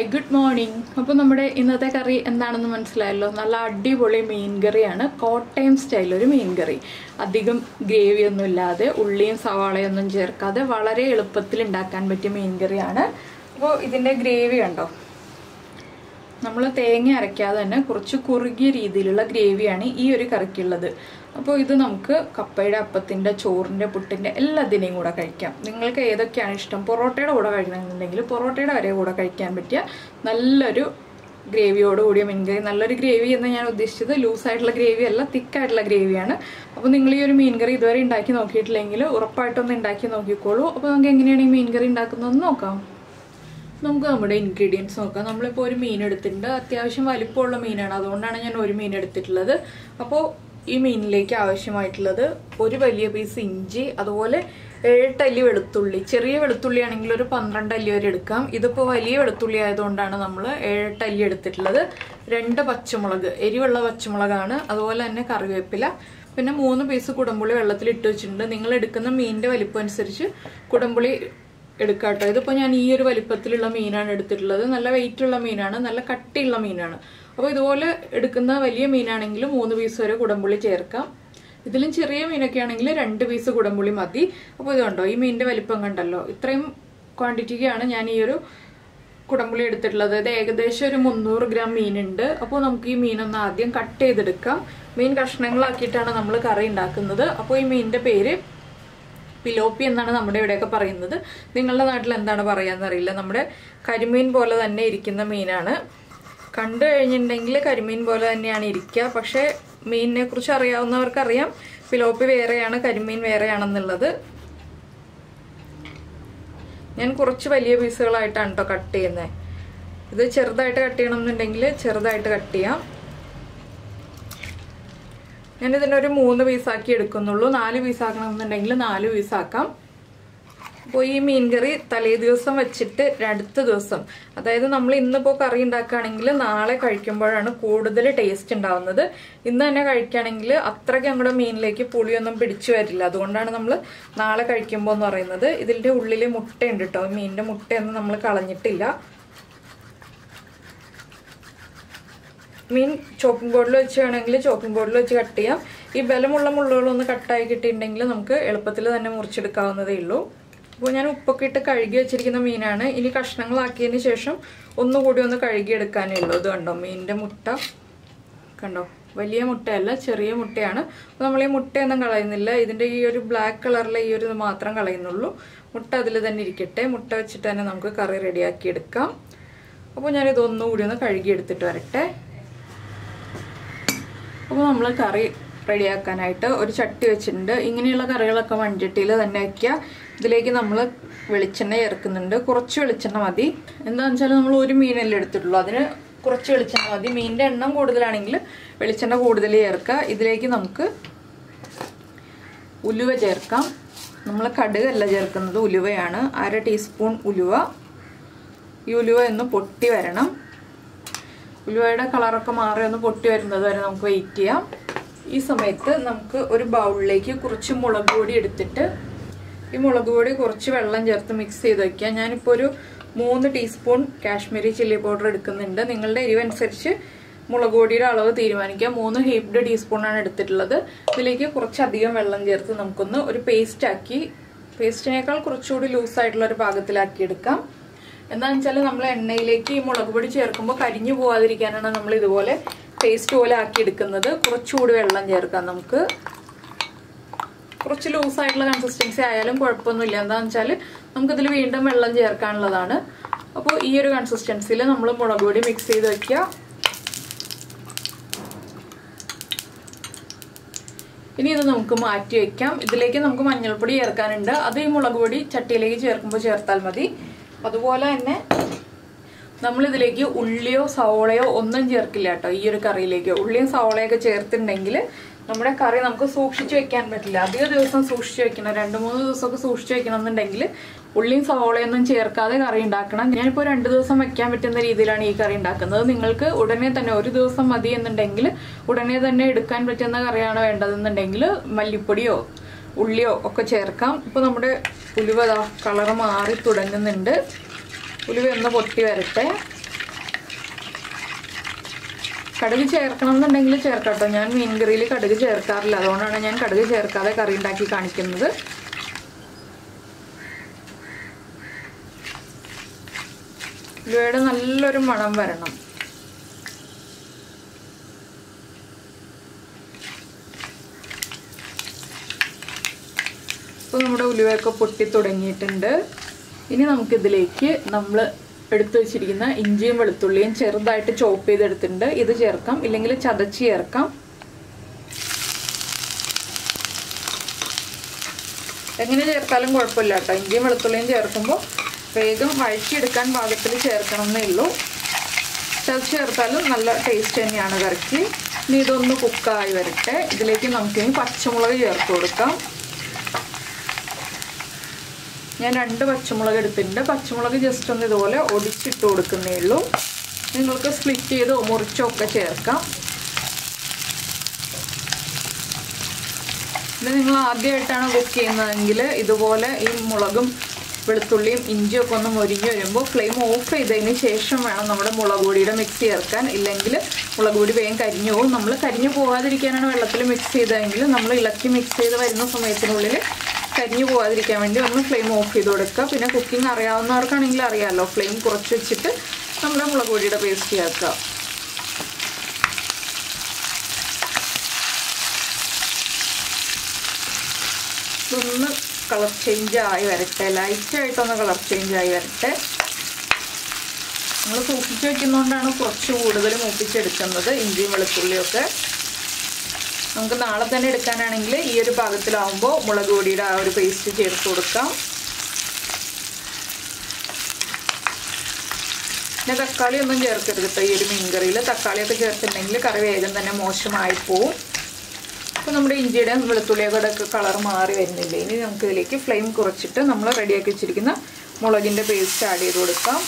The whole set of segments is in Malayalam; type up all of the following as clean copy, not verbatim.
Hi good morning. അപ്പോൾ നമ്മുടെ ഇന്നത്തെ കറി എന്താണെന്ന് മനസ്സിലായല്ലോ. നല്ല അടിപൊളി മീൻ കറിയാണ്. കോട്ടയം സ്റ്റൈലൊരു മീൻ കറി. അധികം ഗ്രേവിയൊന്നും ഇല്ലാതെ ഉള്ളിയും സവാളയൊന്നും ചേർക്കാതെ വളരെ എളുപ്പത്തിൽ ഉണ്ടാക്കാൻ പറ്റിയ മീൻ കറിയാണ്. അപ്പോൾ ഇതിൻ്റെ ഗ്രേവി കണ്ടോ, നമ്മൾ തേങ്ങ അരയ്ക്കാതെ തന്നെ കുറച്ച് കുറുകിയ രീതിയിലുള്ള ഗ്രേവിയാണ് ഈ ഒരു കറിക്കുള്ളത്. അപ്പോൾ ഇത് നമുക്ക് കപ്പയുടെ, അപ്പത്തിൻ്റെ, ചോറിൻ്റെ, പുട്ടിൻ്റെ എല്ലാത്തിൻ്റെയും കൂടെ കഴിക്കാം. നിങ്ങൾക്ക് ഏതൊക്കെയാണ് ഇഷ്ടം, പൊറോട്ടയുടെ കൂടെ കഴിക്കണമെന്നുണ്ടെങ്കിൽ പൊറോട്ടയുടെ വരെ കൂടെ കഴിക്കാൻ പറ്റിയ നല്ലൊരു ഗ്രേവിയോട് കൂടിയ മീൻകറി. നല്ലൊരു ഗ്രേവി എന്ന് ഞാൻ ഉദ്ദേശിച്ചത് ലൂസായിട്ടുള്ള ഗ്രേവി അല്ല, തിക്കായിട്ടുള്ള ഗ്രേവിയാണ്. അപ്പോൾ നിങ്ങൾ ഈ ഒരു മീൻകറി ഇതുവരെ ഉണ്ടാക്കി നോക്കിയിട്ടില്ലെങ്കിൽ ഉറപ്പായിട്ടൊന്ന് ഉണ്ടാക്കി നോക്കിക്കോളൂ. അപ്പോൾ നമുക്ക് എങ്ങനെയാണ് ഈ മീൻകറി ഉണ്ടാക്കുന്നതെന്ന് നോക്കാം. നമുക്ക് നമ്മുടെ ഇൻഗ്രീഡിയൻസ് നോക്കാം. നമ്മളിപ്പോൾ ഒരു മീൻ എടുത്തിട്ടുണ്ട്. അത്യാവശ്യം വലിപ്പമുള്ള മീനാണ്, അതുകൊണ്ടാണ് ഞാൻ ഒരു മീൻ എടുത്തിട്ടുള്ളത്. അപ്പോൾ ഈ മീനിലേക്ക് ആവശ്യമായിട്ടുള്ളത് ഒരു വലിയ പീസ് ഇഞ്ചി, അതുപോലെ 7 അല്ലി വെളുത്തുള്ളി. ചെറിയ വെളുത്തുള്ളി ആണെങ്കിൽ ഒരു 12 അല്ലി വരെ എടുക്കാം. ഇതിപ്പോൾ വലിയ വെളുത്തുള്ളി ആയതുകൊണ്ടാണ് നമ്മൾ 7 അല്ലി എടുത്തിട്ടുള്ളത്. 2 പച്ചമുളക്, എരിവുള്ള പച്ചമുളകാണ്. അതുപോലെ തന്നെ കറിവേപ്പില, പിന്നെ 3 പീസ് കുടംപുളി വെള്ളത്തിൽ ഇട്ട് വെച്ചിട്ടുണ്ട്. നിങ്ങൾ എടുക്കുന്ന മീനിൻ്റെ വലിപ്പം അനുസരിച്ച് കുടംപുളി എടുക്കാം കേട്ടോ. ഇതിപ്പോൾ ഞാൻ ഈ ഒരു വലിപ്പത്തിലുള്ള മീനാണ് എടുത്തിട്ടുള്ളത്. നല്ല വെയിറ്റുള്ള മീനാണ്, നല്ല കട്ടിയുള്ള മീനാണ്. അപ്പോൾ ഇതുപോലെ എടുക്കുന്ന വലിയ മീനാണെങ്കിൽ 3 പീസ് വരെ കുടംപുളി ചേർക്കാം. ഇതിലും ചെറിയ മീനൊക്കെ ആണെങ്കിൽ 2 പീസ് കുടംപുളി മതി. അപ്പോൾ ഇത് കണ്ടോ, ഈ മീനിൻ്റെ വലിപ്പം കണ്ടല്ലോ. ഇത്രയും ക്വാണ്ടിറ്റിക്കാണ് ഞാൻ ഈ ഒരു കുടംപുളി എടുത്തിട്ടുള്ളത്. ഇത് ഏകദേശം ഒരു 300 ഗ്രാം മീനുണ്ട്. അപ്പോൾ നമുക്ക് ഈ മീനൊന്ന് ആദ്യം കട്ട് ചെയ്തെടുക്കാം. മീൻ കഷ്ണങ്ങളാക്കിയിട്ടാണ് നമ്മൾ കറി ഉണ്ടാക്കുന്നത്. അപ്പോൾ ഈ മീനിൻ്റെ പേര് പിലോപ്പി എന്നാണ് നമ്മുടെ ഇവിടെയൊക്കെ പറയുന്നത്. നിങ്ങളുടെ നാട്ടിൽ എന്താണ് പറയാന്നറിയില്ല. നമ്മുടെ കരിമീൻ പോലെ തന്നെ ഇരിക്കുന്ന മീനാണ്. കണ്ടു കഴിഞ്ഞിട്ടുണ്ടെങ്കിൽ കരിമീൻ പോലെ തന്നെയാണ് ഇരിക്കുക. പക്ഷേ മീനിനെ കുറിച്ച് അറിയാവുന്നവർക്കറിയാം പിലോപ്പി വേറെയാണ്, കരിമീൻ വേറെയാണെന്നുള്ളത്. ഞാൻ കുറച്ച് വലിയ പീസുകളായിട്ടാണ് കേട്ടോ കട്ട് ചെയ്യുന്നത്. ഇത് ചെറുതായിട്ട് കട്ട് ചെയ്യണമെന്നുണ്ടെങ്കിൽ ചെറുതായിട്ട് കട്ട് ചെയ്യാം. ഞാനിതിനൊരു 3 പീസാക്കി എടുക്കുന്നുള്ളൂ. 4 പീസാക്കണമെന്നുണ്ടെങ്കിൽ 4 പീസാക്കാം. അപ്പോൾ ഈ മീൻകറി തലേ ദിവസം വെച്ചിട്ട് അടുത്ത ദിവസം, അതായത് നമ്മൾ ഇന്നിപ്പോൾ കറി ഉണ്ടാക്കുകയാണെങ്കിൽ നാളെ കഴിക്കുമ്പോഴാണ് കൂടുതൽ ടേസ്റ്റ് ഉണ്ടാവുന്നത്. ഇന്ന് തന്നെ കഴിക്കുകയാണെങ്കിൽ അത്രയ്ക്ക് നമ്മുടെ മീനിലേക്ക് പുളിയൊന്നും പിടിച്ചു വരില്ല. അതുകൊണ്ടാണ് നമ്മൾ നാളെ കഴിക്കുമ്പോൾ എന്ന് പറയുന്നത്. ഇതിൻ്റെ ഉള്ളിൽ മുട്ടയുണ്ട് കേട്ടോ. മീനിൻ്റെ മുട്ടയൊന്നും നമ്മൾ കളഞ്ഞിട്ടില്ല. മീൻ ചോപ്പിംഗ് ബോർഡിൽ വെച്ച് വേണമെങ്കിൽ ചോപ്പിംഗ് ബോർഡിൽ വെച്ച് കട്ട് ചെയ്യാം. ഈ ബലമുള്ള മുള്ളുകളൊന്ന് കട്ടായി കിട്ടിയിട്ടുണ്ടെങ്കിൽ നമുക്ക് എളുപ്പത്തിൽ തന്നെ മുറിച്ചെടുക്കാവുന്നതേ ഉള്ളൂ. അപ്പോൾ ഞാൻ ഉപ്പൊക്കെ ഇട്ട് കഴുകി വെച്ചിരിക്കുന്ന മീനാണ്. ഇനി കഷ്ണങ്ങളാക്കിയതിന് ശേഷം ഒന്നുകൂടി ഒന്ന് കഴുകിയെടുക്കാനേ ഉള്ളൂ. ഇത് കണ്ടോ, മീനിൻ്റെ മുട്ട കണ്ടോ, വലിയ മുട്ടയല്ല, ചെറിയ മുട്ടയാണ്. അപ്പോൾ നമ്മൾ ഈ മുട്ടയൊന്നും കളയുന്നില്ല. ഇതിൻ്റെ ഈ ഒരു ബ്ലാക്ക് കളറിലെ ഈ ഒരു മാത്രം കളയുന്നുള്ളൂ. മുട്ട അതിൽ തന്നെ ഇരിക്കട്ടെ. മുട്ട വെച്ചിട്ട് തന്നെ നമുക്ക് കറി റെഡിയാക്കി എടുക്കാം. അപ്പോൾ ഞാനിതൊന്നുകൂടി ഒന്ന് കഴുകിയെടുത്തിട്ട് വരട്ടെ. അപ്പോൾ നമ്മൾ കറി റെഡിയാക്കാനായിട്ട് ഒരു ചട്ടി വെച്ചിട്ടുണ്ട്. ഇങ്ങനെയുള്ള കറികളൊക്കെ മൺചട്ടിയിൽ തന്നെ വയ്ക്കുക. ഇതിലേക്ക് നമ്മൾ വെളിച്ചെണ്ണ ചേർക്കുന്നുണ്ട്. കുറച്ച് വെളിച്ചെണ്ണ മതി. എന്താണെന്ന് വെച്ചാൽ നമ്മൾ ഒരു മീനല്ലേ എടുത്തിട്ടുള്ളൂ, അതിന് കുറച്ച് വെളിച്ചെണ്ണ മതി. മീനിൻ്റെ എണ്ണം കൂടുതലാണെങ്കിൽ വെളിച്ചെണ്ണ കൂടുതൽ ചേർക്കുക. ഇതിലേക്ക് നമുക്ക് ഉലുവ ചേർക്കാം. നമ്മൾ കടുകല്ല ചേർക്കുന്നത്, ഉലുവയാണ്. 1/2 ടീസ്പൂൺ ഉലുവ. ഈ ഉലുവ ഒന്ന് പൊട്ടി വരണം. ഉലുവയുടെ കളറൊക്കെ മാറി ഒന്ന് പൊട്ടി വരുന്നത് വരെ നമുക്ക് വെയിറ്റ് ചെയ്യാം. ഈ സമയത്ത് നമുക്ക് ഒരു ബൗളിലേക്ക് കുറച്ച് മുളക് പൊടി എടുത്തിട്ട് ഈ മുളക് പൊടി കുറച്ച് വെള്ളം ചേർത്ത് മിക്സ് ചെയ്ത് വയ്ക്കുക. ഞാനിപ്പോൾ ഒരു 3 ടീസ്പൂൺ കാശ്മീരി ചില്ലി പൗഡർ എടുക്കുന്നുണ്ട്. നിങ്ങളുടെ എരിവനുസരിച്ച് മുളക് പൊടിയുടെ അളവ് തീരുമാനിക്കുക. 3 ഹീപ്ഡ് ടീസ്പൂണാണ് എടുത്തിട്ടുള്ളത്. ഇതിലേക്ക് കുറച്ചധികം വെള്ളം ചേർത്ത് നമുക്കൊന്ന് ഒരു പേസ്റ്റാക്കി, പേസ്റ്റിനേക്കാൾ കുറച്ചുകൂടി ലൂസായിട്ടുള്ള ഒരു പാകത്തിലാക്കി എടുക്കാം. എന്താണെന്ന് വെച്ചാൽ നമ്മൾ എണ്ണയിലേക്ക് ഈ മുളക് പൊടി ചേർക്കുമ്പോൾ കരിഞ്ഞു പോകാതിരിക്കാനാണ് നമ്മൾ ഇതുപോലെ പേസ്റ്റ് പോലെ ആക്കി എടുക്കുന്നത്. കുറച്ചുകൂടി വെള്ളം ചേർക്കാം. നമുക്ക് കുറച്ച് ലൂസായിട്ടുള്ള കൺസിസ്റ്റൻസി ആയാലും കുഴപ്പമൊന്നുമില്ല. എന്താണെന്ന് വെച്ചാൽ നമുക്കിതിൽ വീണ്ടും വെള്ളം ചേർക്കാനുള്ളതാണ്. അപ്പോൾ ഈ ഒരു കൺസിസ്റ്റൻസിയിൽ നമ്മൾ മുളക് പൊടി മിക്സ് ചെയ്ത് വയ്ക്കുക. ഇനി ഇത് നമുക്ക് മാറ്റി വയ്ക്കാം. ഇതിലേക്ക് നമുക്ക് മഞ്ഞൾപ്പൊടി ചേർക്കാനുണ്ട്. അത് ഈ മുളക് പൊടി ചട്ടിയിലേക്ക് ചേർക്കുമ്പോൾ ചേർത്താൽ മതി. അതുപോലെ തന്നെ നമ്മളിതിലേക്ക് ഉള്ളിയോ സവോളയോ ഒന്നും ചേർക്കില്ല കേട്ടോ. ഈ ഒരു കറിയിലേക്ക് ഉള്ളിയും സവോളയൊക്കെ ചേർത്തിട്ടുണ്ടെങ്കിൽ നമ്മുടെ കറി നമുക്ക് സൂക്ഷിച്ച് വെക്കാൻ പറ്റില്ല. അധിക ദിവസം സൂക്ഷിച്ച് വെക്കണം. 2-3 ദിവസമൊക്കെ സൂക്ഷിച്ച് വെക്കണം എന്നുണ്ടെങ്കിൽ ഉള്ളിയും സവോളയൊന്നും ചേർക്കാതെ കറി ഉണ്ടാക്കണം. ഞാനിപ്പോൾ 2 ദിവസം വെക്കാൻ പറ്റുന്ന രീതിയിലാണ് ഈ കറി ഉണ്ടാക്കുന്നത്. നിങ്ങൾക്ക് ഉടനെ തന്നെ 1 ദിവസം മതി എന്നുണ്ടെങ്കിൽ ഉടനെ തന്നെ എടുക്കാൻ പറ്റുന്ന കറിയാണ് വേണ്ടതെന്നുണ്ടെങ്കിൽ മല്ലിപ്പൊടിയോ ഉള്ളിയോ ഒക്കെ ചേർക്കാം. ഇപ്പോൾ നമ്മുടെ ഉലുവ കളറ് മാറി തുടങ്ങുന്നുണ്ട്. ഉലുവ ഒന്ന് പൊട്ടി വരട്ടെ. കടുക് ചേർക്കണം എന്നുണ്ടെങ്കിൽ ചേർക്കാട്ടോ. ഞാൻ മീൻ കറിയിൽ കടുക് ചേർക്കാറില്ല, അതുകൊണ്ടാണ് ഞാൻ കടുക് ചേർക്കാതെ കറി ഉണ്ടാക്കി കാണിക്കുന്നത്. ഉലുവയുടെ നല്ലൊരു മണം വരണം. ഇപ്പോൾ നമ്മുടെ ഉലുവയൊക്കെ പൊട്ടി തുടങ്ങിയിട്ടുണ്ട്. ഇനി നമുക്കിതിലേക്ക് നമ്മൾ എടുത്തു വെച്ചിരിക്കുന്ന ഇഞ്ചിയും വെളുത്തുള്ളിയും ചെറുതായിട്ട് ചോപ്പ് ചെയ്തെടുത്തിട്ടുണ്ട്. ഇത് ചേർക്കാം, ഇല്ലെങ്കിൽ ചതച്ച് ചേർക്കാം. എങ്ങനെ ചേർത്താലും കുഴപ്പമില്ല കേട്ടോ. ഇഞ്ചിയും വെളുത്തുള്ളിയും ചേർക്കുമ്പോൾ വേഗം വഴറ്റിയെടുക്കാൻ പാകത്തിൽ ചേർക്കണം എന്നേ ഉള്ളൂ. ചതച്ച് ചേർത്താലും നല്ല ടേസ്റ്റ് തന്നെയാണ് കറിക്ക്. ഇനി ഇതൊന്ന് കുക്കായി വരട്ടെ. ഇതിലേക്ക് നമുക്കിനി പച്ചമുളക് ചേർത്ത് കൊടുക്കാം. ഞാൻ 2 പച്ചമുളക് എടുത്തിട്ടുണ്ട്. പച്ചമുളക് ജസ്റ്റ് ഒന്ന് ഇതുപോലെ ഒടിച്ചിട്ട് കൊടുക്കുന്നേ ഉള്ളൂ. നിങ്ങൾക്ക് സ്പ്ലിറ്റ് ചെയ്തോ മുറിച്ചോ ഒക്കെ ചേർക്കാം. ഇത് നിങ്ങൾ ആദ്യമായിട്ടാണ് കുക്ക് ചെയ്യുന്നതെങ്കിൽ ഇതുപോലെ ഈ മുളകും വെളുത്തുള്ളിയും ഇഞ്ചിയൊക്കെ ഒന്ന് മൊരിഞ്ഞ് വരുമ്പോൾ ഫ്ലെയിം ഓഫ് ചെയ്തതിന് ശേഷം വേണം നമ്മുടെ മുളക് പൊടിയുടെ മിക്സ് ചേർക്കാൻ. ഇല്ലെങ്കിൽ മുളക് പൊടി വേഗം കരിഞ്ഞു പോകും. നമ്മൾ കരിഞ്ഞു പോകാതിരിക്കാനാണ് വെള്ളത്തിൽ മിക്സ് ചെയ്തതെങ്കിൽ നമ്മൾ ഇളക്കി മിക്സ് ചെയ്ത് വരുന്ന സമയത്തിനുള്ളിൽ കരിഞ്ഞു പോകാതിരിക്കാൻ വേണ്ടി ഒന്ന് ഫ്ലെയിം ഓഫ് ചെയ്ത് കൊടുക്കുക. പിന്നെ കുക്കിംഗ് അറിയാവുന്നവർക്കാണെങ്കിൽ അറിയാമല്ലോ, ഫ്ലെയിം കുറച്ച് വെച്ചിട്ട് നമ്മുടെ മുളക് പൊടിയുടെ പേസ്റ്റ് ചേർക്കുക. ഇതൊന്ന് കളർ ചേഞ്ച് ആയി വരട്ടെ, ലൈറ്റായിട്ടൊന്ന് കളർ ചേഞ്ച് ആയി വരട്ടെ. നമ്മൾ സൂക്ഷിച്ച് വയ്ക്കുന്നതുകൊണ്ടാണ് കുറച്ച് കൂടുതൽ മൂപ്പിച്ചെടുക്കുന്നത് ഇഞ്ചിയും വെളുത്തുള്ളിയൊക്കെ. നമുക്ക് നാളെ തന്നെ എടുക്കാനാണെങ്കിൽ ഈ ഒരു പാകത്തിലാവുമ്പോൾ മുളക് പൊടിയുടെ ആ ഒരു പേസ്റ്റ് ചേർത്ത് കൊടുക്കാം. പിന്നെ തക്കാളി ഒന്നും ചേർക്കരുത് കേട്ടോ ഈ ഒരു മീൻ കറിയിൽ. തക്കാളിയൊക്കെ ചേർത്തിട്ടുണ്ടെങ്കിൽ കറി വേഗം തന്നെ മോശമായി പോവും. അപ്പോൾ നമ്മുടെ ഇഞ്ചിയുടെയും വെളുത്തുള്ളിയുടെ ഒക്കെ കളർ മാറി വരുന്നില്ലേ. ഇനി നമുക്കിതിലേക്ക് ഫ്ലെയിം കുറച്ചിട്ട് നമ്മൾ റെഡിയാക്കി വെച്ചിരിക്കുന്ന മുളകിൻ്റെ പേസ്റ്റ് ആഡ് ചെയ്ത് കൊടുക്കാം.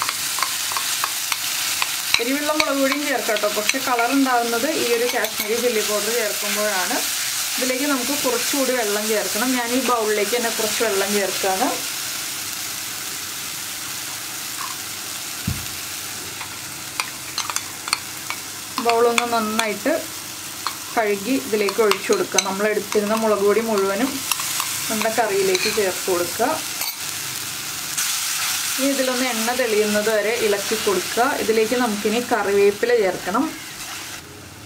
എരിവുള്ള മുളക് പൊടിയും ചേർക്കാം കേട്ടോ. പക്ഷേ കളർ ഉണ്ടാകുന്നത് ഈ ഒരു കാശ്മീരി ചില്ലി പൗഡർ ചേർക്കുമ്പോഴാണ്. ഇതിലേക്ക് നമുക്ക് കുറച്ചുകൂടി വെള്ളം ചേർക്കണം. ഞാൻ ഈ ബൗളിലേക്ക് തന്നെ കുറച്ച് വെള്ളം ചേർക്കുകയാണ്. ബൗളൊന്ന് നന്നായിട്ട് കഴുകി ഇതിലേക്ക് ഒഴിച്ചു കൊടുക്കുക. നമ്മൾ എടുത്തിരുന്ന മുളക് പൊടി മുഴുവനും നമ്മുടെ കറിയിലേക്ക് ചേർത്ത് കൊടുക്കുക. ഇനി ഇതിലൊന്ന് എണ്ണ തെളിയുന്നത് വരെ ഇളക്കി കൊടുക്കുക. ഇതിലേക്ക് നമുക്കിനി കറിവേപ്പില ചേർക്കണം.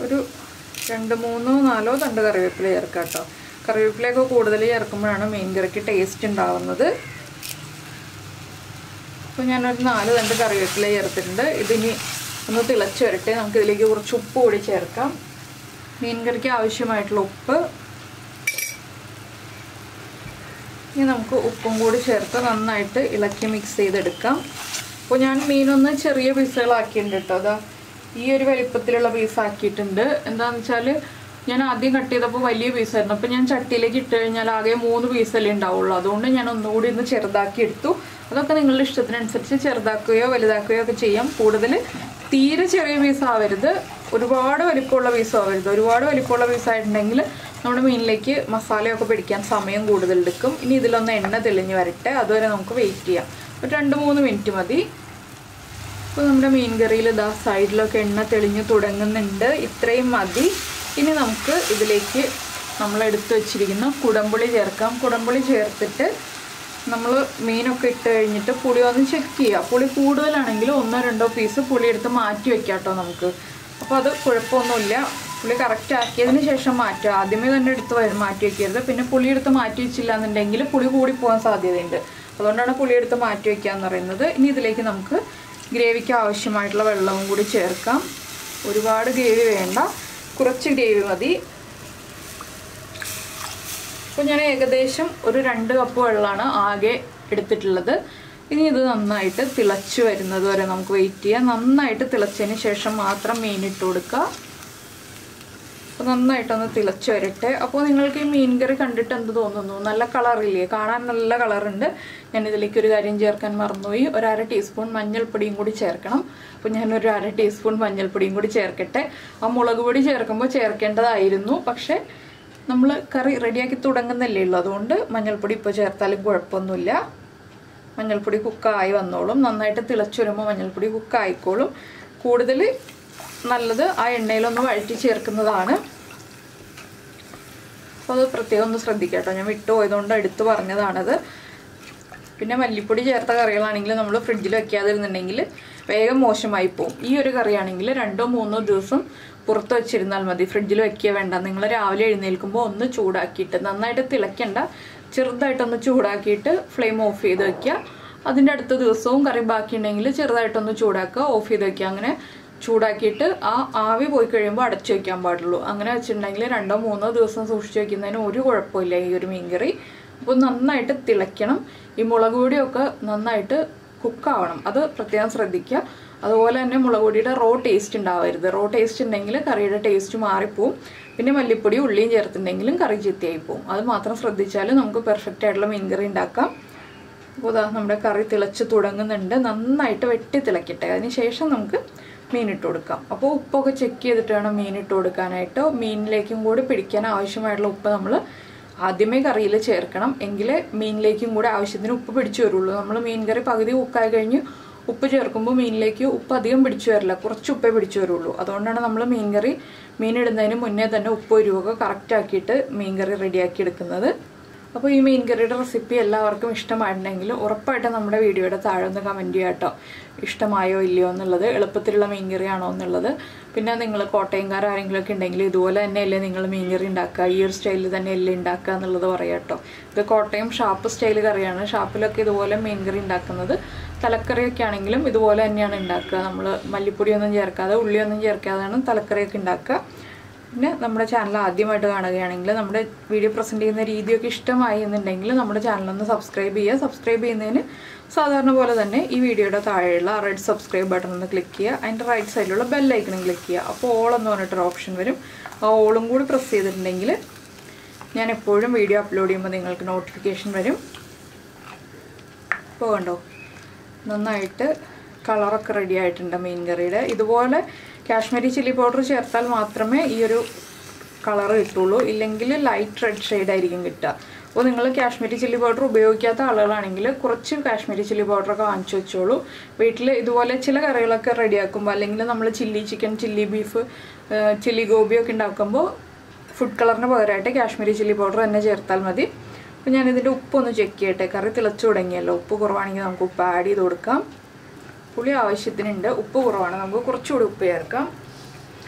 ഒരു 2, 3, 4 തണ്ട് കറിവേപ്പില ചേർക്കാം കേട്ടോ. കറിവേപ്പിലയൊക്കെ കൂടുതൽ ചേർക്കുമ്പോഴാണ് മീൻ കറിക്ക് ടേസ്റ്റ് ഉണ്ടാവുന്നത്. അപ്പോൾ ഞാനൊരു 4 തണ്ട് കറിവേപ്പില ചേർത്തിട്ടുണ്ട്. ഇതിനി ഒന്ന് തിളച്ച് വരട്ടെ. നമുക്കിതിലേക്ക് കുറച്ച് ഉപ്പ് കൂടി ചേർക്കാം. മീൻ കറിക്ക് ആവശ്യമായിട്ടുള്ള ഉപ്പ്. ഇനി നമുക്ക് ഉപ്പും കൂടി ചേർത്ത് നന്നായിട്ട് ഇളക്കി മിക്സ് ചെയ്തെടുക്കാം. അപ്പോൾ ഞാൻ മീനൊന്ന് ചെറിയ പീസുകളാക്കിയിട്ടുണ്ട് കേട്ടോ. അതാ ഈ ഒരു വലിപ്പത്തിലുള്ള പീസാക്കിയിട്ടുണ്ട്. എന്താണെന്ന് വെച്ചാൽ ഞാൻ ആദ്യം കട്ട് ചെയ്തപ്പോൾ വലിയ പീസായിരുന്നു. അപ്പോൾ ഞാൻ ചട്ടിയിലേക്ക് ഇട്ട് കഴിഞ്ഞാൽ ആകെ 3 പീസല്ലേ ഉണ്ടാവുള്ളൂ. അതുകൊണ്ട് ഞാൻ ഒന്നുകൂടി ഒന്ന് ചെറുതാക്കി എടുത്തു. അതൊക്കെ നിങ്ങളുടെ ഇഷ്ടത്തിനനുസരിച്ച് ചെറുതാക്കുകയോ വലുതാക്കുകയോ ഒക്കെ ചെയ്യാം. കൂടുതൽ തീരെ ചെറിയ പീസാവരുത്, ഒരുപാട് വലിപ്പമുള്ള പീസാവരുത്. ഒരുപാട് വലിപ്പമുള്ള പീസായിട്ടുണ്ടെങ്കിൽ നമ്മുടെ മീനിലേക്ക് മസാലയൊക്കെ പിടിക്കാൻ സമയം കൂടുതലെടുക്കും. ഇനി ഇതിലൊന്ന് എണ്ണ തെളിഞ്ഞ് വരട്ടെ. അതുവരെ നമുക്ക് വെയിറ്റ് ചെയ്യാം. ഒരു 2-3 മിനിറ്റ് മതി. ഇപ്പോൾ നമ്മുടെ മീൻ കറിയിൽ ഇതാ സൈഡിലൊക്കെ എണ്ണ തെളിഞ്ഞ് തുടങ്ങുന്നുണ്ട്. ഇത്രയും മതി. ഇനി നമുക്ക് ഇതിലേക്ക് നമ്മൾ എടുത്തു വെച്ചിരിക്കുന്ന കുടംപുളി ചേർക്കാം. കുടംപുളി ചേർത്തിട്ട് നമ്മൾ മീനൊക്കെ ഇട്ട് കഴിഞ്ഞിട്ട് പുളി ഒന്ന് ചെക്ക് ചെയ്യുക. പുളി കൂടുതലാണെങ്കിൽ 1-2 പീസ് പുളി എടുത്ത് മാറ്റി വെക്കാം കേട്ടോ നമുക്ക്. അപ്പോൾ അത് കുഴപ്പമൊന്നുമില്ല. പുളി കറക്റ്റ് ആക്കിയതിന് ശേഷം മാറ്റുക. ആദ്യമേ തന്നെ എടുത്ത് മാറ്റി വയ്ക്കരുത്. പിന്നെ പുളി എടുത്ത് മാറ്റി വെച്ചില്ല എന്നുണ്ടെങ്കിൽ പുളി കൂടി പോകാൻ സാധ്യതയുണ്ട്. അതുകൊണ്ടാണ് പുളി എടുത്ത് മാറ്റി വയ്ക്കുക എന്ന് പറയുന്നത്. ഇനി ഇതിലേക്ക് നമുക്ക് ഗ്രേവിക്ക് ആവശ്യമായിട്ടുള്ള വെള്ളവും കൂടി ചേർക്കാം. ഒരുപാട് ഗ്രേവി വേണ്ട, കുറച്ച് ഗ്രേവി മതി. അപ്പോൾ ഞാൻ ഏകദേശം ഒരു 2 കപ്പ് വെള്ളമാണ് ആകെ എടുത്തിട്ടുള്ളത്. ഇനി ഇത് നന്നായിട്ട് തിളച്ച് വരുന്നത് വരെ നമുക്ക് വെയിറ്റ് ചെയ്യാം. നന്നായിട്ട് തിളച്ചതിന് ശേഷം മാത്രം മീൻ ഇട്ട് കൊടുക്കുക. അപ്പോൾ നന്നായിട്ടൊന്ന് തിളച്ച് വരട്ടെ. അപ്പോൾ നിങ്ങൾക്ക് ഈ മീൻ കറി കണ്ടിട്ട് എന്ത് തോന്നുന്നു? നല്ല കളറില്ലേ? കാണാൻ നല്ല കളറുണ്ട്. ഞാനിതിലേക്ക് ഒരു കാര്യം ചേർക്കാൻ മറന്നുപോയി. 1/2 ടീസ്പൂൺ മഞ്ഞൾപ്പൊടിയും കൂടി ചേർക്കണം. അപ്പോൾ ഞാനൊരു 1/2 ടീസ്പൂൺ മഞ്ഞൾപ്പൊടിയും കൂടി ചേർക്കട്ടെ. ആ മുളക് പൊടി ചേർക്കുമ്പോൾ ചേർക്കേണ്ടതായിരുന്നു, പക്ഷേ നമ്മൾ കറി റെഡിയാക്കി തുടങ്ങുന്നല്ലേ ഉള്ളൂ. അതുകൊണ്ട് മഞ്ഞൾപ്പൊടി ഇപ്പോൾ ചേർത്താലും കുഴപ്പമൊന്നുമില്ല. മഞ്ഞൾപ്പൊടി കുക്കായി വന്നോളും. നന്നായിട്ട് തിളച്ച് വരുമ്പോൾ മഞ്ഞൾപ്പൊടി കുക്കായിക്കോളും. കൂടുതൽ നല്ലത് ആ എണ്ണയിലൊന്ന് വഴറ്റി ചേർക്കുന്നതാണ്. അപ്പോൾ അത് പ്രത്യേകം ഒന്ന് ശ്രദ്ധിക്കുക കേട്ടോ, ഞാൻ വിട്ടുപോയതുകൊണ്ട് എടുത്തു പറഞ്ഞതാണത്. പിന്നെ മല്ലിപ്പൊടി ചേർത്ത കറികളാണെങ്കിൽ നമ്മൾ ഫ്രിഡ്ജിൽ വെക്കാതിരുന്നുണ്ടെങ്കിൽ വേഗം മോശമായി പോകും. ഈ ഒരു കറിയാണെങ്കിൽ 2-3 ദിവസം പുറത്ത് വെച്ചിരുന്നാൽ മതി, ഫ്രിഡ്ജിൽ വെക്കുക വേണ്ട. നിങ്ങൾ രാവിലെ എഴുന്നേൽക്കുമ്പോൾ ഒന്ന് ചൂടാക്കിയിട്ട്, നന്നായിട്ട് തിളയ്ക്കണ്ട, ചെറുതായിട്ടൊന്ന് ചൂടാക്കിയിട്ട് ഫ്ലെയിം ഓഫ് ചെയ്ത് വെക്കുക. അതിൻ്റെ അടുത്ത ദിവസവും കറി ബാക്കിയുണ്ടെങ്കിൽ ചെറുതായിട്ടൊന്ന് ചൂടാക്കുക, ഓഫ് ചെയ്ത് വെക്കുക. അങ്ങനെ ചൂടാക്കിയിട്ട് ആ ആവി പോയി കഴിയുമ്പോൾ അടച്ചു വെക്കാൻ പാടുള്ളൂ. അങ്ങനെ വെച്ചിട്ടുണ്ടെങ്കിൽ 2-3 ദിവസം സൂക്ഷിച്ച് വെക്കുന്നതിന് ഒരു കുഴപ്പമില്ല ഈ ഒരു മീൻകറി. അപ്പോൾ നന്നായിട്ട് തിളയ്ക്കണം. ഈ മുളക് പൊടിയൊക്കെ നന്നായിട്ട് കുക്കാവണം, അത് പ്രത്യേകം ശ്രദ്ധിക്കുക. അതുപോലെ തന്നെ മുളക് പൊടിയുടെ റോ ടേസ്റ്റ് ഉണ്ടാവരുത്. റോ ടേസ്റ്റ് ഉണ്ടെങ്കിൽ കറിയുടെ ടേസ്റ്റ് മാറിപ്പോവും. പിന്നെ മല്ലിപ്പൊടി ഉള്ളിയും ചേർത്തിട്ടുണ്ടെങ്കിലും കറി ചീത്തയായി പോവും. അത് മാത്രം ശ്രദ്ധിച്ചാൽ നമുക്ക് പെർഫെക്റ്റ് ആയിട്ടുള്ള മീൻകറി ഉണ്ടാക്കാം. അപ്പോൾ നമ്മുടെ കറി തിളച്ച് തുടങ്ങുന്നുണ്ട്. നന്നായിട്ട് വെട്ടി തിളക്കട്ടെ, അതിന് ശേഷം നമുക്ക് മീനിട്ട് കൊടുക്കാം. അപ്പോൾ ഉപ്പൊക്കെ ചെക്ക് ചെയ്തിട്ട് വേണം മീനിട്ട് കൊടുക്കാനായിട്ട്. മീനിലേക്കും കൂടി പിടിക്കാൻ ആവശ്യമായിട്ടുള്ള ഉപ്പ് നമ്മൾ ആദ്യമേ കറിയിൽ ചേർക്കണം, എങ്കിലേ മീനിലേക്കും കൂടെ ആവശ്യത്തിന് ഉപ്പ് പിടിച്ചു വരുള്ളൂ. നമ്മൾ മീൻ കറി പകുതി കുക്കായി കഴിഞ്ഞ് ഉപ്പ് ചേർക്കുമ്പോൾ മീനിലേക്ക് ഉപ്പ് അധികം പിടിച്ചു വരില്ല, കുറച്ച് ഉപ്പേ പിടിച്ചു വരുള്ളൂ. അതുകൊണ്ടാണ് നമ്മൾ മീനിടുന്നതിന് മുന്നേ തന്നെ ഉപ്പ് എരിവൊക്കെ കറക്റ്റ് ആക്കിയിട്ട് മീൻകറി റെഡിയാക്കി എടുക്കുന്നത്. അപ്പോൾ ഈ മീൻകറിയുടെ റെസിപ്പി എല്ലാവർക്കും ഇഷ്ടമായിട്ടുണ്ടെങ്കിൽ ഉറപ്പായിട്ടും നമ്മുടെ വീഡിയോയുടെ താഴെ ഒന്ന് കമൻറ്റ് ചെയ്യുക കേട്ടോ, ഇഷ്ടമായോ ഇല്ലയോ എന്നുള്ളത്, എളുപ്പത്തിലുള്ള മീൻകറിയാണോ എന്നുള്ളത്. പിന്നെ നിങ്ങൾ കോട്ടയംകാർ ആരെങ്കിലുമൊക്കെ ഉണ്ടെങ്കിൽ ഇതുപോലെ തന്നെയല്ലേ നിങ്ങൾ മീൻകറി ഉണ്ടാക്കുക, ഈ ഒരു സ്റ്റൈലിൽ തന്നെയല്ലേ ഉണ്ടാക്കുക എന്നുള്ളത് പറയാം കേട്ടോ. ഇത് കോട്ടയം ഷാപ്പ് സ്റ്റൈൽ കറിയാണ്. ഷാപ്പിലൊക്കെ ഇതുപോലെ മീൻകറി ഉണ്ടാക്കുന്നത്. തലക്കറിയൊക്കെ ആണെങ്കിലും ഇതുപോലെ തന്നെയാണ് ഉണ്ടാക്കുക. നമ്മൾ മല്ലിപ്പൊടിയൊന്നും ചേർക്കാതെ ഉള്ളിയൊന്നും ചേർക്കാതെയാണ് തലക്കറിയൊക്കെ ഉണ്ടാക്കുക. പിന്നെ നമ്മുടെ ചാനൽ ആദ്യമായിട്ട് കാണുകയാണെങ്കിൽ നമ്മുടെ വീഡിയോ പ്രസൻറ്റ് ചെയ്യുന്ന രീതിയൊക്കെ ഇഷ്ടമായി എന്നുണ്ടെങ്കിൽ നമ്മുടെ ചാനലൊന്ന് സബ്സ്ക്രൈബ് ചെയ്യുക. സബ്സ്ക്രൈബ് ചെയ്യുന്നതിന് സാധാരണ പോലെ തന്നെ ഈ വീഡിയോയുടെ താഴെയുള്ള റെഡ് സബ്സ്ക്രൈബ് ബട്ടൺ ഒന്ന് ക്ലിക്ക് ചെയ്യുക. അതിൻ്റെ റൈറ്റ് സൈഡിലുള്ള ബെല്ലൈക്കണും ക്ലിക്ക് ചെയ്യുക. അപ്പോൾ ഓൾ എന്ന് പറഞ്ഞിട്ടൊരു ഓപ്ഷൻ വരും. ആ ഓളും കൂടി പ്രസ് ചെയ്തിട്ടുണ്ടെങ്കിൽ ഞാൻ എപ്പോഴും വീഡിയോ അപ്ലോഡ് ചെയ്യുമ്പോൾ നിങ്ങൾക്ക് നോട്ടിഫിക്കേഷൻ വരും. ഇപ്പോൾ കണ്ടോ, നന്നായിട്ട് കളറൊക്കെ റെഡി ആയിട്ടുണ്ട് മീൻ കറിയുടെ. ഇതുപോലെ കാശ്മീരി ചില്ലി പൗഡർ ചേർത്താൽ മാത്രമേ ഈ ഒരു കളർ കിട്ടുള്ളൂ, ഇല്ലെങ്കിൽ ലൈറ്റ് റെഡ് ഷെയ്ഡായിരിക്കും കിട്ടുക. അപ്പോൾ നിങ്ങൾ കാശ്മീരി ചില്ലി പൗഡർ ഉപയോഗിക്കാത്ത ആളുകളാണെങ്കിൽ കുറച്ച് കാശ്മീരി ചില്ലി പൗഡറൊക്കെ വാങ്ങിച്ചു വെച്ചോളൂ. വീട്ടിൽ ഇതുപോലെ ചില കറികളൊക്കെ റെഡിയാക്കുമ്പോൾ, അല്ലെങ്കിൽ നമ്മൾ chilli chicken, chilli beef, chilli ഗോപിയൊക്കെ ഉണ്ടാക്കുമ്പോൾ ഫുഡ് കളറിന് പകരമായിട്ട് കാശ്മീരി ചില്ലി പൗഡർ തന്നെ ചേർത്താൽ മതി. അപ്പോൾ ഞാനിതിൻ്റെ ഉപ്പൊന്ന് ചെക്ക് ചെയ്യട്ടെ. കറി തിളച്ചു തുടങ്ങിയല്ലോ, ഉപ്പ് കുറവാണെങ്കിൽ നമുക്ക് ഉപ്പ് ആഡ് ചെയ്ത് കൊടുക്കാം. പുളി ആവശ്യത്തിനുണ്ട്, ഉപ്പ് കുറവാണ്, നമുക്ക് കുറച്ചുകൂടി ഉപ്പ് ചേർക്കാം.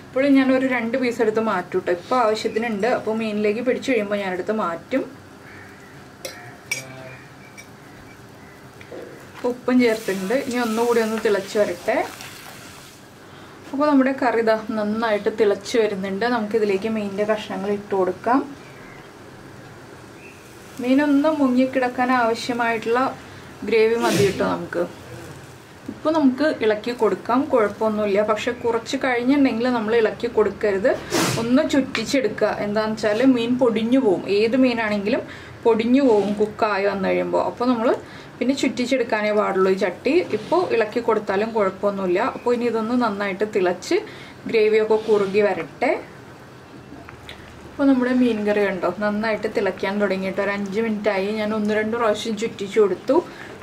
ഇപ്പോൾ ഞാനൊരു 2 പീസ് എടുത്ത് മാറ്റും കേട്ടോ. ഇപ്പോൾ ആവശ്യത്തിനുണ്ട്. അപ്പോൾ മീനിലേക്ക് പിടിച്ചു കഴിയുമ്പോൾ ഞാനെടുത്ത് മാറ്റും. ഉപ്പും ചേർത്തിട്ടുണ്ട്. ഇനി ഒന്നുകൂടി ഒന്ന് തിളച്ച് വരട്ടെ. അപ്പോൾ നമ്മുടെ കറി ഇതാ നന്നായിട്ട് തിളച്ച് വരുന്നുണ്ട്. നമുക്കിതിലേക്ക് മീനിൻ്റെ കഷ്ണങ്ങൾ ഇട്ട് കൊടുക്കാം. മീനൊന്ന് മുങ്ങിക്കിടക്കാൻ ആവശ്യമായിട്ടുള്ള ഗ്രേവി മതി കേട്ടോ നമുക്ക്. ഇപ്പോൾ നമുക്ക് ഇളക്കി കൊടുക്കാം, കുഴപ്പമൊന്നുമില്ല. പക്ഷെ കുറച്ച് കഴിഞ്ഞിട്ടുണ്ടെങ്കിൽ നമ്മൾ ഇളക്കി കൊടുക്കരുത്, ഒന്ന് ചുറ്റിച്ചെടുക്കുക. എന്താണെന്ന് വെച്ചാൽ മീൻ പൊടിഞ്ഞു പോവും. ഏത് മീനാണെങ്കിലും പൊടിഞ്ഞു പോവും കുക്കായി വന്നു കഴിയുമ്പോൾ. അപ്പോൾ നമ്മൾ പിന്നെ ചുറ്റിച്ചെടുക്കാനേ പാടുള്ളൂ ഈ ചട്ടി. ഇപ്പോൾ ഇളക്കി കൊടുത്താലും കുഴപ്പമൊന്നുമില്ല. അപ്പോൾ ഇനി ഇതൊന്ന് നന്നായിട്ട് തിളച്ച് ഗ്രേവിയൊക്കെ കുറുകി വരട്ടെ. അപ്പോൾ നമ്മുടെ മീൻ കറി ഉണ്ടോ നന്നായിട്ട് തിളയ്ക്കാൻ തുടങ്ങിയിട്ട് ഒരു 5 മിനിറ്റായി. ഞാൻ 1-2 പ്രാവശ്യം ചുറ്റിച്ചു കൊടുത്തു.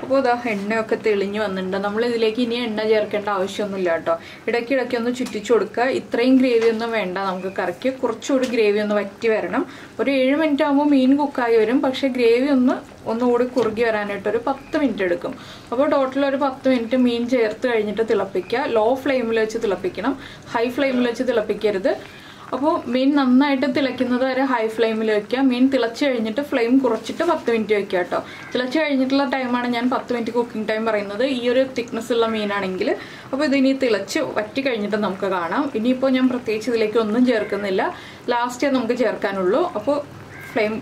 അപ്പോൾ ഇതാ എണ്ണയൊക്കെ തെളിഞ്ഞു വന്നിട്ടുണ്ട്. നമ്മൾ ഇതിലേക്ക് ഇനി എണ്ണ ചേർക്കേണ്ട ആവശ്യമൊന്നുമില്ല കേട്ടോ. ഇടയ്ക്കിടയ്ക്ക് ഒന്ന് ചുറ്റിച്ചു കൊടുക്കുക. ഇത്രയും ഗ്രേവി ഒന്നും വേണ്ട നമുക്ക് കറിക്ക്. കുറച്ചുകൂടി ഗ്രേവി ഒന്ന് വറ്റി വരണം. ഒരു 7 മിനിറ്റ് ആകുമ്പോൾ മീൻ കുക്കായി വരും. പക്ഷേ ഗ്രേവി ഒന്നുകൂടി കുറുകി വരാനായിട്ട് ഒരു 10 മിനിറ്റ് എടുക്കും. അപ്പോൾ ടോട്ടൽ ഒരു 10 മിനിറ്റ് മീൻ ചേർത്ത് കഴിഞ്ഞിട്ട് തിളപ്പിക്കുക. ലോ ഫ്ലെയിമിൽ വെച്ച് തിളപ്പിക്കണം, ഹൈ ഫ്ലെയിമിൽ വെച്ച് തിളപ്പിക്കരുത്. അപ്പോൾ മീൻ നന്നായിട്ട് തിളയ്ക്കുന്നത് വരെ ഹൈ ഫ്ലെയിമിൽ വയ്ക്കുക. മീൻ തിളച്ച് കഴിഞ്ഞിട്ട് ഫ്ലെയിം കുറച്ചിട്ട് 10 മിനിറ്റ് വയ്ക്കുക കേട്ടോ. തിളച്ച് കഴിഞ്ഞിട്ടുള്ള ടൈമാണ് ഞാൻ 10 മിനിറ്റ് കുക്കിംഗ് ടൈം പറയുന്നത്, ഈ ഒരു തിക്നെസ് ഉള്ള മീനാണെങ്കിൽ. അപ്പോൾ ഇതിനി തിളച്ച് വറ്റി കഴിഞ്ഞിട്ട് നമുക്ക് കാണാം. ഇനിയിപ്പോൾ ഞാൻ പ്രത്യേകിച്ച് ഇതിലേക്ക് ഒന്നും ചേർക്കുന്നില്ല, ലാസ്റ്റേ നമുക്ക് ചേർക്കാനുള്ളൂ. അപ്പോൾ ഫ്ലെയിം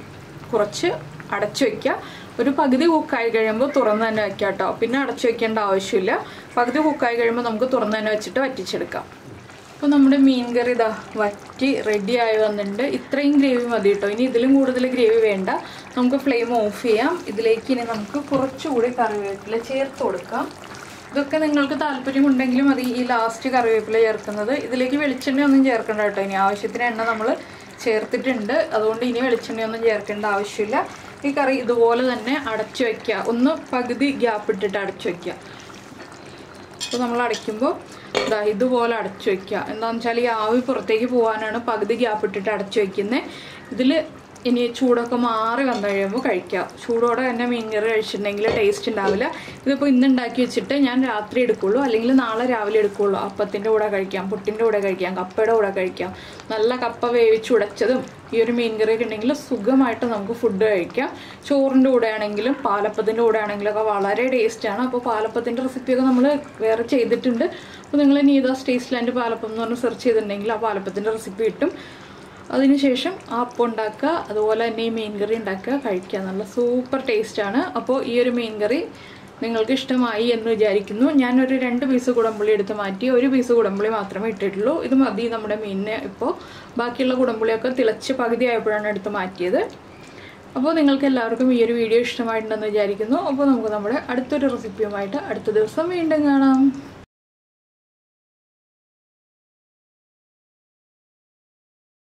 കുറച്ച് അടച്ചു വയ്ക്കുക. ഒരു പകുതി കുക്കായി കഴിയുമ്പോൾ തുറന്ന് തന്നെ വയ്ക്കുക കേട്ടോ. പിന്നെ അടച്ചു വയ്ക്കേണ്ട ആവശ്യമില്ല. പകുതി കുക്കായി കഴിയുമ്പോൾ നമുക്ക് തുറന്ന് തന്നെ വെച്ചിട്ട് വറ്റിച്ചെടുക്കാം. അപ്പോൾ നമ്മുടെ മീൻ കറി ഇതാ വറ്റി റെഡിയായി വന്നിട്ടുണ്ട്. ഇത്രയും ഗ്രേവി മതി കേട്ടോ. ഇനി ഇതിലും കൂടുതൽ ഗ്രേവി വേണ്ട. നമുക്ക് ഫ്ലെയിം ഓഫ് ചെയ്യാം. ഇതിലേക്ക് ഇനി നമുക്ക് കുറച്ചുകൂടി കറിവേപ്പില ചേർത്ത് കൊടുക്കാം. ഇതൊക്കെ നിങ്ങൾക്ക് താല്പര്യമുണ്ടെങ്കിലും മതി ഈ ലാസ്റ്റ് കറിവേപ്പില ചേർക്കുന്നത്. ഇതിലേക്ക് വെളിച്ചെണ്ണയൊന്നും ചേർക്കണ്ട കേട്ടോ. ഇനി ആവശ്യത്തിന് എണ്ണ നമ്മൾ ചേർത്തിട്ടുണ്ട്, അതുകൊണ്ട് ഇനി വെളിച്ചെണ്ണയൊന്നും ചേർക്കേണ്ട ആവശ്യമില്ല. ഈ കറി ഇതുപോലെ തന്നെ അടച്ചു വയ്ക്കുക. ഒന്ന് പകുതി ഗ്യാപ്പ് ഇട്ടിട്ട് അടച്ചു വയ്ക്കുക. അപ്പോൾ നമ്മൾ അടയ്ക്കുമ്പോൾ ഇതുപോലെ അടച്ചു വയ്ക്കുക. എന്താണെന്ന് വെച്ചാൽ ഈ ആവി പുറത്തേക്ക് പോകാനാണ് പകുതി ഗ്യാപ്പ് ഇട്ടിട്ട് അടച്ചു വയ്ക്കുന്നത്. ഇതിൽ ഇനി ചൂടൊക്കെ മാറി വന്നു കഴിയുമ്പോൾ കഴിക്കാം. ചൂടോടെ തന്നെ മീൻകറി കഴിച്ചിട്ടുണ്ടെങ്കിൽ ടേസ്റ്റ് ഉണ്ടാവില്ല. ഇതിപ്പോൾ ഇന്ന് ഉണ്ടാക്കി വെച്ചിട്ട് ഞാൻ രാത്രി എടുക്കുള്ളൂ, അല്ലെങ്കിൽ നാളെ രാവിലെ എടുക്കുള്ളൂ. അപ്പത്തിൻ്റെ കൂടെ കഴിക്കാം, പുട്ടിൻ്റെ കൂടെ കഴിക്കാം, കപ്പയുടെ കൂടെ കഴിക്കാം. നല്ല കപ്പ വേവിച്ചുടച്ചതും ഈ ഒരു മീൻകറിയൊക്കെ ഉണ്ടെങ്കിൽ സുഖമായിട്ട് നമുക്ക് ഫുഡ് കഴിക്കാം. ചോറിൻ്റെ കൂടെ ആണെങ്കിലും പാലപ്പത്തിൻ്റെ കൂടെ ആണെങ്കിലും ഒക്കെ വളരെ ടേസ്റ്റാണ്. അപ്പോൾ പാലപ്പത്തിൻ്റെ റെസിപ്പിയൊക്കെ നമ്മൾ വേറെ ചെയ്തിട്ടുണ്ട്. അപ്പോൾ നിങ്ങൾ നീതാസ് ടേസ്റ്റ്ലാൻഡ് പാലപ്പം എന്ന് പറഞ്ഞ് സെർച്ച് ചെയ്തിട്ടുണ്ടെങ്കിൽ ആ പാലപ്പത്തിൻ്റെ റെസിപ്പി കിട്ടും. അതിനുശേഷം ആ അപ്പം ഉണ്ടാക്കുക, അതുപോലെ തന്നെ ഈ മീൻകറി ഉണ്ടാക്കുക, കഴിക്കുക. നല്ല സൂപ്പർ ടേസ്റ്റാണ്. അപ്പോൾ ഈ ഒരു മീൻകറി നിങ്ങൾക്ക് ഇഷ്ടമായി എന്ന് വിചാരിക്കുന്നു. ഞാനൊരു 2 പീസ് കുടംപുളി എടുത്ത് മാറ്റി 1 പീസ് കുടംപുളി മാത്രമേ ഇട്ടിട്ടുള്ളൂ. ഇത് മതി നമ്മുടെ മീനിന്. ഇപ്പോൾ ബാക്കിയുള്ള കുടംപുളിയൊക്കെ തിളച്ച് പകുതി ആയപ്പോഴാണ് എടുത്ത് മാറ്റിയത്. അപ്പോൾ നിങ്ങൾക്ക് എല്ലാവർക്കും ഈ ഒരു വീഡിയോ ഇഷ്ടമായിട്ടുണ്ടെന്ന് വിചാരിക്കുന്നു. അപ്പോൾ നമുക്ക് നമ്മുടെ അടുത്തൊരു റെസിപ്പിയുമായിട്ട് അടുത്ത ദിവസം വീണ്ടും കാണാം.